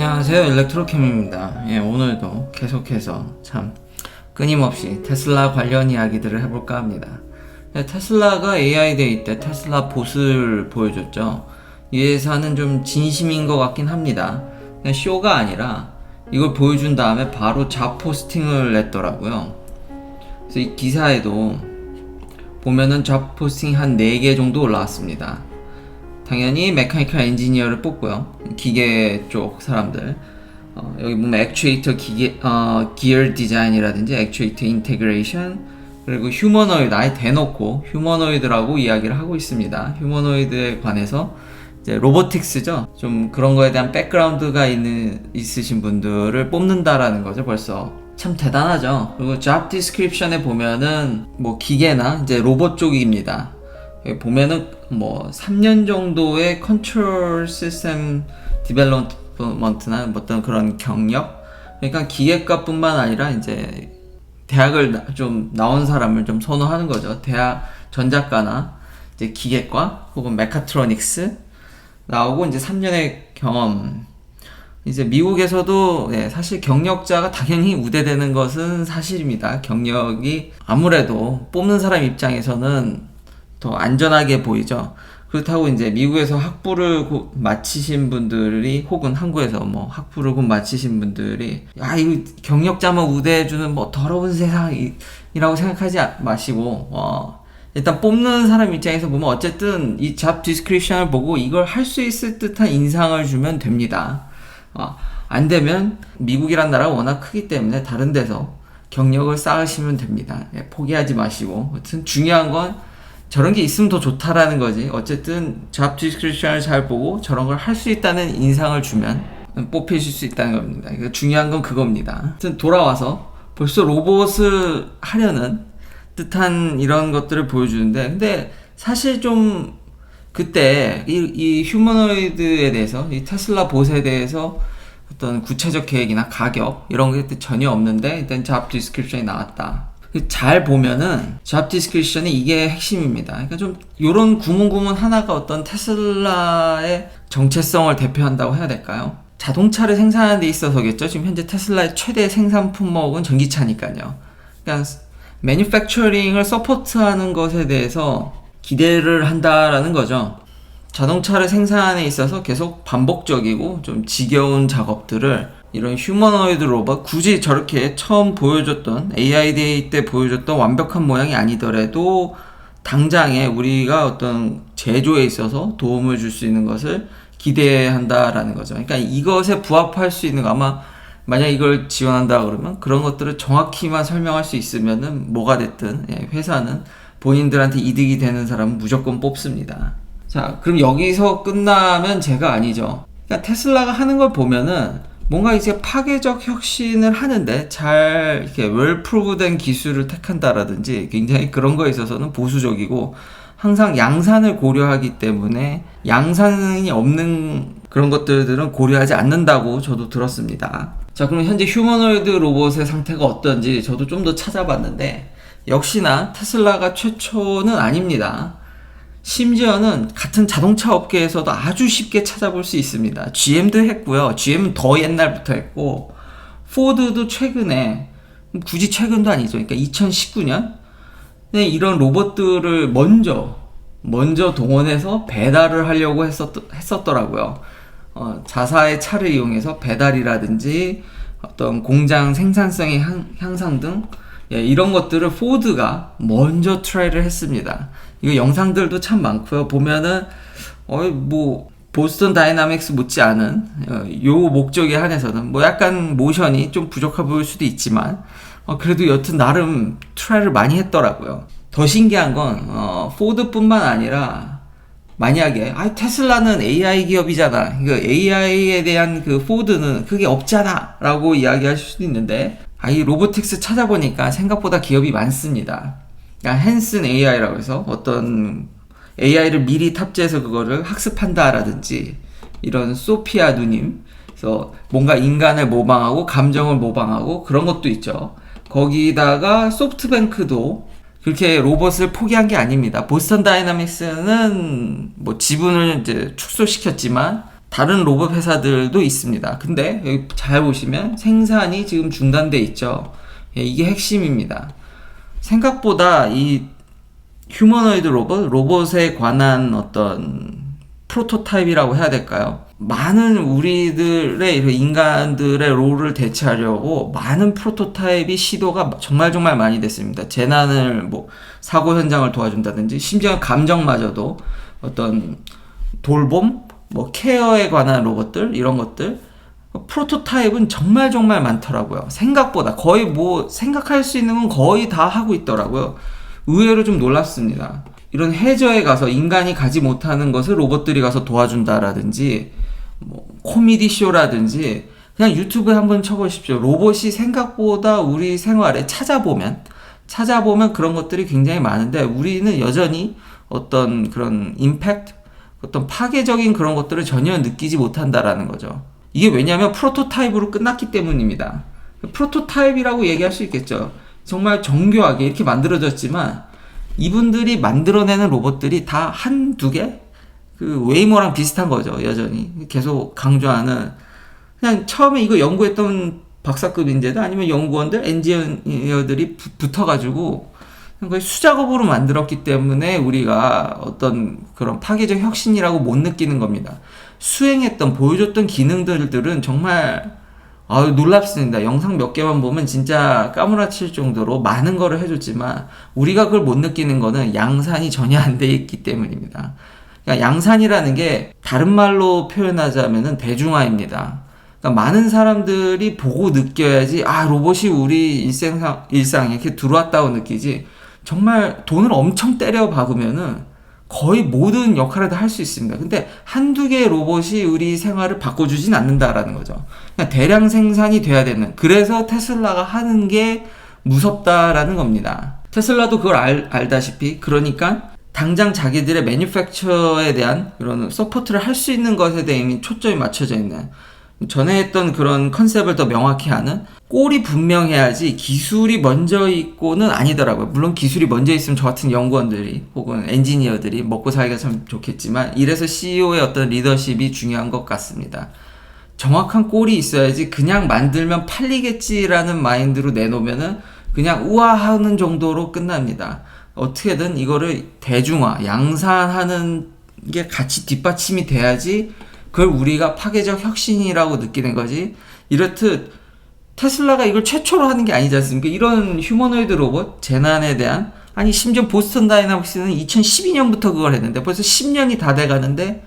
안녕하세요, 일렉트로캠입니다. 오늘도 계속해서 참 끊임없이 테슬라 관련 이야기들을 해볼까 합니다. 테슬라가 AI 데이 때 테슬라 봇을 보여줬죠. 이 회사는 좀 진심인 것 같긴 합니다. 그냥 쇼가 아니라 이걸 보여준 다음에 바로 잡 포스팅을 냈더라고요. 그래서 이 기사에도 보면은 잡 포스팅 한 4개 정도 올라왔습니다. 당연히 메카니컬 엔지니어를 뽑고요. 기계 쪽 사람들. 여기 보면 액추에이터 기어 디자인이라든지 액추에이터 인테그레이션, 그리고 휴머노이드 아예 대놓고 휴머노이드라고 이야기를 하고 있습니다. 휴머노이드에 관해서 이제 로보틱스죠. 좀 그런 거에 대한 백그라운드가 있으신 분들을 뽑는다라는 거죠. 벌써 참 대단하죠. 그리고 잡 디스크립션에 보면은 뭐 기계나 이제 로봇 쪽입니다. 보면은 뭐 3년 정도의 컨트롤 시스템 디벨롭먼트나 어떤 그런 경력, 그러니까 기계과뿐만 아니라 이제 대학을 좀 나온 사람을 좀 선호하는 거죠. 대학 전자과나 이제 기계과 혹은 메카트로닉스 나오고 이제 3년의 경험. 이제 미국에서도 사실 경력자가 당연히 우대되는 것은 사실입니다. 경력이 아무래도 뽑는 사람 입장에서는 더 안전하게 보이죠. 그렇다고 이제 미국에서 학부를 마치신 분들이 혹은 한국에서 뭐 학부를 마치신 분들이 야 이거 경력자만 우대해주는 뭐 더러운 세상이라고 생각하지 마시고 일단 뽑는 사람 입장에서 보면 어쨌든 이 잡 디스크립션을 보고 이걸 할 수 있을 듯한 인상을 주면 됩니다. 안 되면 미국이란 나라가 워낙 크기 때문에 다른 데서 경력을 쌓으시면 됩니다. 포기하지 마시고. 아무튼 중요한 건 저런 게 있으면 더 좋다라는 거지. 어쨌든 잡 디스크립션을 잘 보고 저런 걸 할 수 있다는 인상을 주면 뽑히실 수 있다는 겁니다. 그러니까 중요한 건 그겁니다. 아무튼 돌아와서 벌써 로봇을 하려는 듯한 이런 것들을 보여주는데, 근데 사실 좀 그때 이 휴머노이드에 대해서, 이 테슬라 봇에 대해서 어떤 구체적 계획이나 가격 이런 게 전혀 없는데 일단 잡 디스크립션이 나왔다. 잘 보면은 잡 디스크립션이 이게 핵심입니다. 그러니까 좀 요런 구문구문 하나가 어떤 테슬라의 정체성을 대표한다고 해야 될까요? 자동차를 생산하는 데 있어서겠죠. 지금 현재 테슬라의 최대 생산 품목은 전기차니까요. 그러니까 매뉴팩처링을 서포트하는 것에 대해서 기대를 한다라는 거죠. 자동차를 생산하는 데 있어서 계속 반복적이고 좀 지겨운 작업들을 이런 휴머노이드 로봇, 굳이 저렇게 처음 보여줬던 AI 데이 때 보여줬던 완벽한 모양이 아니더라도 당장에 우리가 어떤 제조에 있어서 도움을 줄 수 있는 것을 기대한다라는 거죠. 그러니까 이것에 부합할 수 있는 거, 아마 만약 이걸 지원한다 그러면 그런 것들을 정확히만 설명할 수 있으면은 뭐가 됐든 회사는 본인들한테 이득이 되는 사람은 무조건 뽑습니다. 자, 그럼 여기서 끝나면 제가 아니죠. 그러니까 테슬라가 하는 걸 보면은 뭔가 이제 파괴적 혁신을 하는데 잘 이렇게 웰프루브된 기술을 택한다라든지 굉장히 그런 거에 있어서는 보수적이고 항상 양산을 고려하기 때문에 양산이 없는 그런 것들은 고려하지 않는다고 저도 들었습니다. 자, 그럼 현재 휴머노이드 로봇의 상태가 어떤지 저도 좀 더 찾아봤는데 역시나 테슬라가 최초는 아닙니다. 심지어는 같은 자동차 업계에서도 아주 쉽게 찾아볼 수 있습니다. GM도 했고요. GM은 더 옛날부터 했고, 포드도 최근에, 굳이 최근도 아니죠. 그러니까 2019년? 이런 로봇들을 먼저 동원해서 배달을 하려고 했었더라고요. 자사의 차를 이용해서 배달이라든지 어떤 공장 생산성의 향상 등 이런 것들을 포드가 먼저 트라이를 했습니다. 이거 영상들도 참 많고요. 보면은 뭐 보스턴 다이나믹스 못지않은 요 목적에 한해서는 뭐 약간 모션이 좀 부족해 보일 수도 있지만 그래도 여튼 나름 트라이를 많이 했더라고요. 더 신기한 건 포드뿐만 아니라 만약에 테슬라는 AI 기업이잖아, 이거 AI에 대한 그 포드는 그게 없잖아 라고 이야기하실 수도 있는데 이 로보틱스 찾아보니까 생각보다 기업이 많습니다. 그러니까 헨슨 AI라고 해서 어떤 AI를 미리 탑재해서 그거를 학습한다라든지, 이런 소피아 누님, 그래서 뭔가 인간을 모방하고 감정을 모방하고 그런 것도 있죠. 거기다가 소프트뱅크도 그렇게 로봇을 포기한 게 아닙니다. 보스턴 다이나믹스는 뭐 지분을 이제 축소시켰지만 다른 로봇 회사들도 있습니다. 근데 여기 잘 보시면 생산이 지금 중단돼 있죠. 예, 이게 핵심입니다. 생각보다 이 휴머노이드 로봇에 관한 어떤 프로토타입이라고 해야 될까요? 많은 우리들의 인간들의 롤을 대체하려고 많은 프로토타입이 시도가 정말 많이 됐습니다. 재난을 사고 현장을 도와준다든지 심지어 감정마저도 어떤 돌봄, 케어에 관한 로봇들 이런 것들 프로토타입은 정말 많더라고요. 생각보다 거의 생각할 수 있는 건 거의 다 하고 있더라고요. 의외로 좀 놀랍습니다. 이런 해저에 가서 인간이 가지 못하는 것을 로봇들이 가서 도와준다라든지 코미디 쇼라든지 그냥 유튜브에 한번 쳐보십시오. 로봇이 생각보다 우리 생활에 찾아보면 그런 것들이 굉장히 많은데 우리는 여전히 어떤 그런 임팩트, 어떤 파괴적인 그런 것들을 전혀 느끼지 못한다라는 거죠. 이게 왜냐하면 프로토타입으로 끝났기 때문입니다. 프로토타입이라고 얘기할 수 있겠죠. 정말 정교하게 이렇게 만들어졌지만 이분들이 만들어내는 로봇들이 다 한두 개? 그 웨이모랑 비슷한 거죠. 여전히 계속 강조하는 그냥 처음에 이거 연구했던 박사급 인재들 아니면 연구원들, 엔지니어들이 붙어가지고 거의 수작업으로 만들었기 때문에 우리가 어떤 그런 파괴적 혁신이라고 못 느끼는 겁니다. 보여줬던 기능들은 정말 놀랍습니다. 영상 몇 개만 보면 진짜 까무라칠 정도로 많은 거를 해줬지만 우리가 그걸 못 느끼는 거는 양산이 전혀 안 돼 있기 때문입니다. 그러니까 양산이라는 게 다른 말로 표현하자면은 대중화입니다. 그러니까 많은 사람들이 보고 느껴야지 로봇이 우리 일상에 이렇게 들어왔다고 느끼지 정말 돈을 엄청 때려 박으면은 거의 모든 역할을 다 할 수 있습니다. 근데 한두 개의 로봇이 우리 생활을 바꿔주진 않는다라는 거죠. 그냥 대량 생산이 돼야 되는. 그래서 테슬라가 하는 게 무섭다라는 겁니다. 테슬라도 그걸 알다시피 그러니까 당장 자기들의 매니팩처에 대한 그런 서포트를 할 수 있는 것에 대해 이미 초점이 맞춰져 있는 전에 했던 그런 컨셉을 더 명확히 하는 꼴이 분명해야지 기술이 먼저 있고는 아니더라고요. 물론 기술이 먼저 있으면 저 같은 연구원들이 혹은 엔지니어들이 먹고 살기가 참 좋겠지만 이래서 CEO의 어떤 리더십이 중요한 것 같습니다. 정확한 꼴이 있어야지 그냥 만들면 팔리겠지라는 마인드로 내놓으면은 그냥 우아하는 정도로 끝납니다. 어떻게든 이거를 대중화, 양산하는 게 같이 뒷받침이 돼야지 그걸 우리가 파괴적 혁신이라고 느끼는 거지. 이렇듯 테슬라가 이걸 최초로 하는 게 아니지 않습니까? 이런 휴머노이드 로봇 재난에 대한 심지어 보스턴 다이나믹스는 2012년부터 그걸 했는데 벌써 10년이 다 돼가는데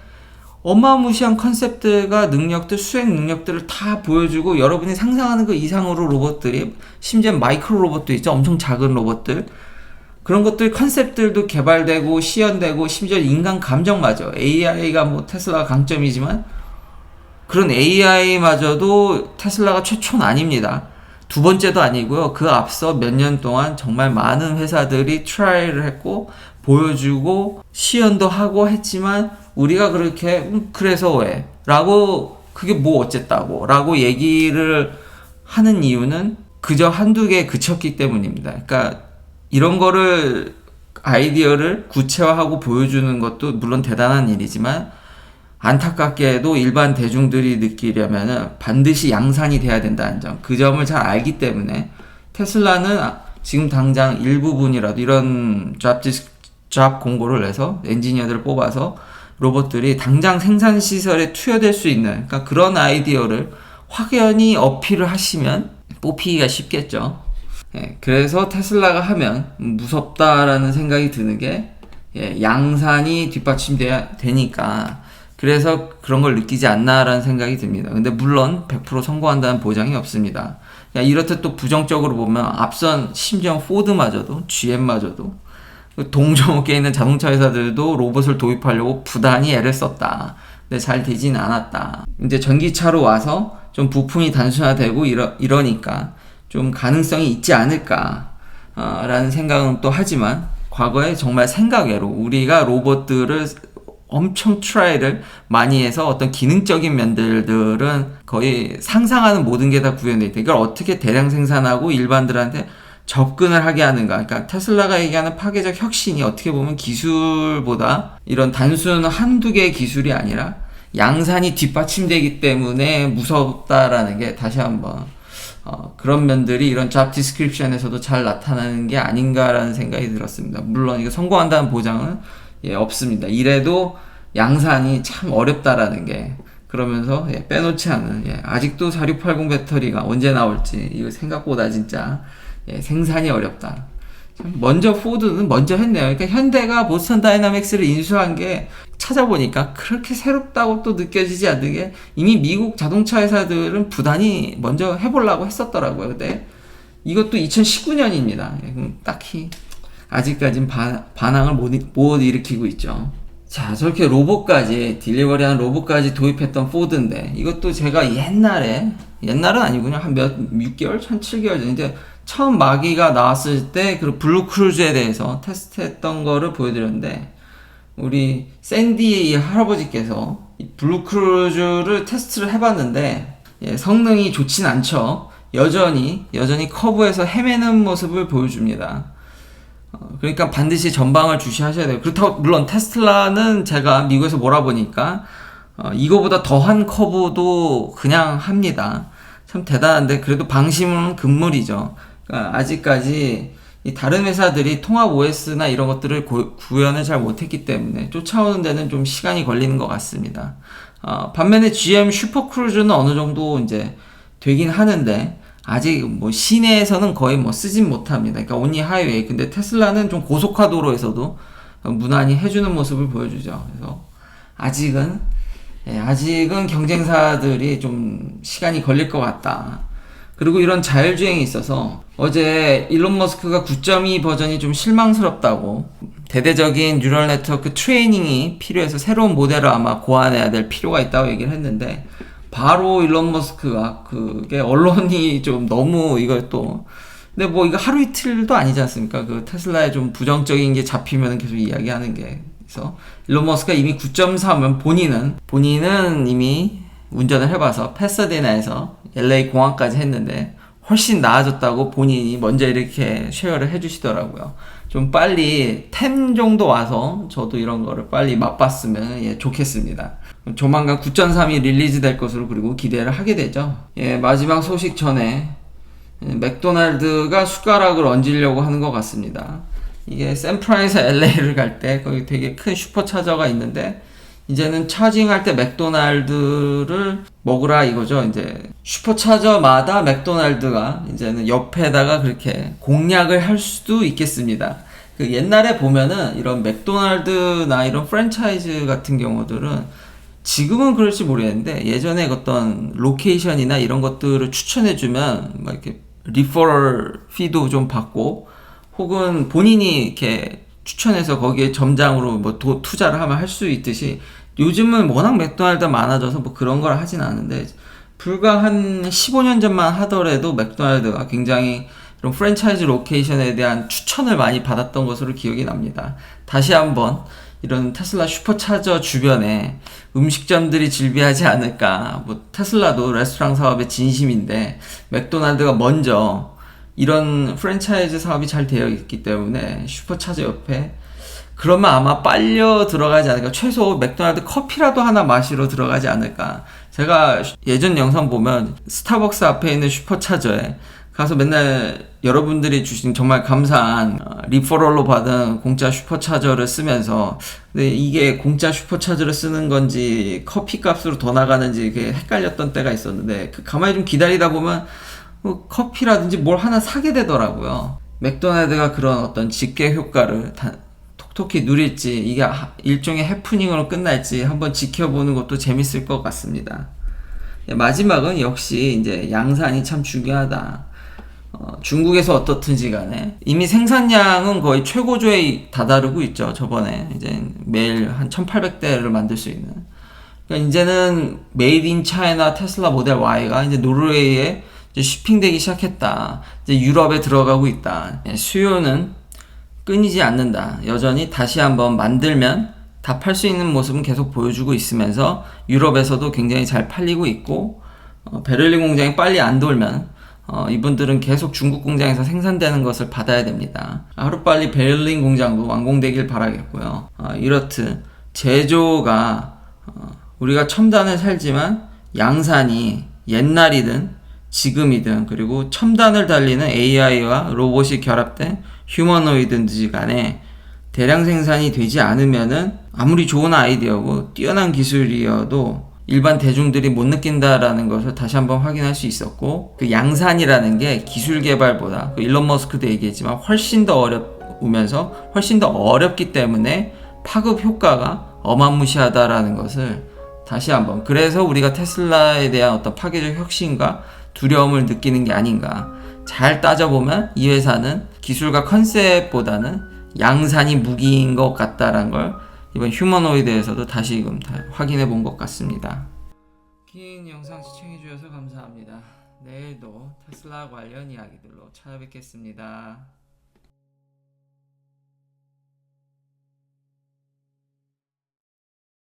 어마무시한 컨셉들과 능력들, 수행 능력들을 다 보여주고 여러분이 상상하는 그 이상으로 로봇들이 심지어 마이크로 로봇도 있죠. 엄청 작은 로봇들. 그런 것들 컨셉들도 개발되고 시연되고 심지어 인간 감정마저 AI가 테슬라가 강점이지만 그런 AI마저도 테슬라가 최초는 아닙니다. 두 번째도 아니고요. 그 앞서 몇 년 동안 정말 많은 회사들이 트라이를 했고 보여주고 시연도 하고 했지만 우리가 그렇게 그래서 왜? 라고 그게 뭐 어쨌다고 라고 얘기를 하는 이유는 그저 한두 개에 그쳤기 때문입니다. 그러니까 이런 거를 아이디어를 구체화하고 보여주는 것도 물론 대단한 일이지만 안타깝게도 일반 대중들이 느끼려면 반드시 양산이 돼야 된다는 점, 그 점을 잘 알기 때문에 테슬라는 지금 당장 일부분이라도 이런 잡 공고를 내서 엔지니어들을 뽑아서 로봇들이 당장 생산 시설에 투여될 수 있는 그러니까 그런 아이디어를 확연히 어필을 하시면 뽑히기가 쉽겠죠. 그래서 테슬라가 하면 무섭다라는 생각이 드는 게 양산이 뒷받침돼야 되니까 그래서 그런 걸 느끼지 않나라는 생각이 듭니다. 근데 물론 100% 성공한다는 보장이 없습니다. 이렇듯 또 부정적으로 보면 앞선 심지어 포드마저도 GM마저도 동종업계에 있는 자동차 회사들도 로봇을 도입하려고 부단히 애를 썼다. 근데 잘 되지는 않았다. 이제 전기차로 와서 좀 부품이 단순화되고 이러니까 좀 가능성이 있지 않을까 라는 생각은 또 하지만 과거에 정말 생각 외로 우리가 로봇들을 엄청 트라이를 많이 해서 어떤 기능적인 면들은 거의 상상하는 모든 게 다 구현되어 있다. 이걸 어떻게 대량 생산하고 일반들한테 접근을 하게 하는가. 그러니까 테슬라가 얘기하는 파괴적 혁신이 어떻게 보면 기술보다 이런 단순 한두 개의 기술이 아니라 양산이 뒷받침되기 때문에 무섭다라는 게 다시 한번 그런 면들이 이런 잡 디스크립션에서도 잘 나타나는 게 아닌가라는 생각이 들었습니다. 물론 이거 성공한다는 보장은 없습니다. 이래도 양산이 참 어렵다라는 게, 그러면서 빼놓지 않은 아직도 4680 배터리가 언제 나올지 이거 생각보다 진짜 생산이 어렵다. 먼저 포드는 먼저 했네요. 그러니까 현대가 보스턴 다이나믹스를 인수한 게 찾아보니까 그렇게 새롭다고 또 느껴지지 않는 게, 이미 미국 자동차 회사들은 부단히 먼저 해보려고 했었더라고요. 근데 이것도 2019년입니다. 딱히 아직까진 반항을 못 일으키고 있죠. 자, 저렇게 로봇까지, 딜리버리한 로봇까지 도입했던 포드인데, 이것도 제가 옛날은 아니군요. 한 6개월? 한 7개월 전, 이제 처음 마기가 나왔을 때 그 블루 크루즈에 대해서 테스트했던 거를 보여드렸는데, 우리 샌디 할아버지께서 이 블루 크루즈를 테스트를 해봤는데, 성능이 좋진 않죠. 여전히 커브에서 헤매는 모습을 보여줍니다. 그러니까 반드시 전방을 주시하셔야 돼요. 그렇다고 물론 테슬라는 제가 미국에서 몰아보니까 이거보다 더한 커브도 그냥 합니다. 참 대단한데, 그래도 방심은 금물이죠. 그러니까 아직까지 이 다른 회사들이 통합 OS나 이런 것들을 구현을 잘 못했기 때문에 쫓아오는 데는 좀 시간이 걸리는 것 같습니다. 반면에 GM 슈퍼크루즈는 어느 정도 이제 되긴 하는데, 아직 뭐 시내에서는 거의 뭐 쓰진 못합니다. 그러니까 온리 하이웨이. 근데 테슬라는 좀 고속화 도로에서도 무난히 해주는 모습을 보여주죠. 그래서 아직은 경쟁사들이 좀 시간이 걸릴 것 같다. 그리고 이런 자율주행이 있어서 어제 일론 머스크가 9.2 버전이 좀 실망스럽다고, 대대적인 뉴럴 네트워크 트레이닝이 필요해서 새로운 모델을 아마 고안해야 될 필요가 있다고 얘기를 했는데, 바로 일론 머스크가 그게 언론이 좀 너무 이걸 또, 근데 뭐 이거 하루 이틀도 아니지 않습니까? 그 테슬라에 좀 부정적인 게 잡히면 계속 이야기하는 게. 그래서 일론 머스크가 이미 9.4면 본인은 이미 운전을 해봐서 패서디나에서 LA 공항까지 했는데 훨씬 나아졌다고 본인이 먼저 이렇게 쉐어를 해주시더라고요. 좀 빨리 10 정도 와서 저도 이런 거를 빨리 맛봤으면 좋겠습니다. 조만간 9.3이 릴리즈 될 것으로 그리고 기대를 하게 되죠. 마지막 소식 전에 맥도날드가 숟가락을 얹으려고 하는 것 같습니다. 이게 샌프란에서 LA를 갈 때 거기 되게 큰 슈퍼차저가 있는데, 이제는 차징할 때 맥도날드를 먹으라 이거죠. 이제 슈퍼차저마다 맥도날드가 이제는 옆에다가 그렇게 공략을 할 수도 있겠습니다. 그 옛날에 보면은 이런 맥도날드나 이런 프랜차이즈 같은 경우들은, 지금은 그럴지 모르겠는데 예전에 어떤 로케이션이나 이런 것들을 추천해주면 막 이렇게 리퍼럴 피도 좀 받고, 혹은 본인이 이렇게 추천해서 거기에 점장으로 뭐 투자를 하면 할 수 있듯이, 요즘은 워낙 맥도날드 많아져서 뭐 그런 걸 하진 않은데, 불과 한 15년 전만 하더라도 맥도날드가 굉장히 이런 프랜차이즈 로케이션에 대한 추천을 많이 받았던 것으로 기억이 납니다. 다시 한번 이런 테슬라 슈퍼차저 주변에 음식점들이 즐비하지 않을까. 뭐 테슬라도 레스토랑 사업의 진심인데 맥도날드가 먼저 이런 프랜차이즈 사업이 잘 되어 있기 때문에 슈퍼차저 옆에, 그러면 아마 빨려 들어가지 않을까. 최소 맥도날드 커피라도 하나 마시러 들어가지 않을까. 제가 예전 영상 보면 스타벅스 앞에 있는 슈퍼차저에 가서 맨날 여러분들이 주신 정말 감사한 리퍼럴로 받은 공짜 슈퍼차저를 쓰면서, 근데 이게 공짜 슈퍼차저를 쓰는 건지 커피 값으로 더 나가는지 그게 헷갈렸던 때가 있었는데, 가만히 좀 기다리다 보면 커피라든지 뭘 하나 사게 되더라고요. 맥도날드가 그런 어떤 직계 효과를 톡톡히 누릴지, 이게 일종의 해프닝으로 끝날지 한번 지켜보는 것도 재밌을 것 같습니다. 마지막은 역시 이제 양산이 참 중요하다. 중국에서 어떻든지 간에 이미 생산량은 거의 최고조에 다다르고 있죠. 저번에 이제 매일 한 1800대를 만들 수 있는. 그러니까 이제는 메이드 인 차이나 테슬라 모델 Y가 이제 노르웨이에 이제 shipping되기 시작했다. 이제 유럽에 들어가고 있다. 수요는 끊이지 않는다. 여전히 다시 한번 만들면 다 팔 수 있는 모습은 계속 보여주고 있으면서 유럽에서도 굉장히 잘 팔리고 있고, 베를린 공장이 빨리 안 돌면 이분들은 계속 중국 공장에서 생산되는 것을 받아야 됩니다. 하루빨리 베를린 공장도 완공되길 바라겠고요. 이렇듯 제조가 우리가 첨단을 살지만 양산이 옛날이든 지금이든 그리고 첨단을 달리는 AI와 로봇이 결합된 휴머노이드인지 간에 대량 생산이 되지 않으면은 아무리 좋은 아이디어고 뛰어난 기술이어도 일반 대중들이 못 느낀다라는 것을 다시 한번 확인할 수 있었고, 그 양산이라는 게 기술 개발보다 그 일론 머스크도 얘기했지만 훨씬 더 어려우면서 훨씬 더 어렵기 때문에 파급 효과가 어마무시하다라는 것을 다시 한번, 그래서 우리가 테슬라에 대한 어떤 파괴적 혁신과 두려움을 느끼는 게 아닌가. 잘 따져보면 이 회사는 기술과 컨셉보다는 양산이 무기인 것 같다라는 걸 이번 휴머노이드에서도 다시금 다 확인해 본 것 같습니다. 긴 영상 시청해 주셔서 감사합니다. 내일도 테슬라 관련 이야기들로 찾아뵙겠습니다.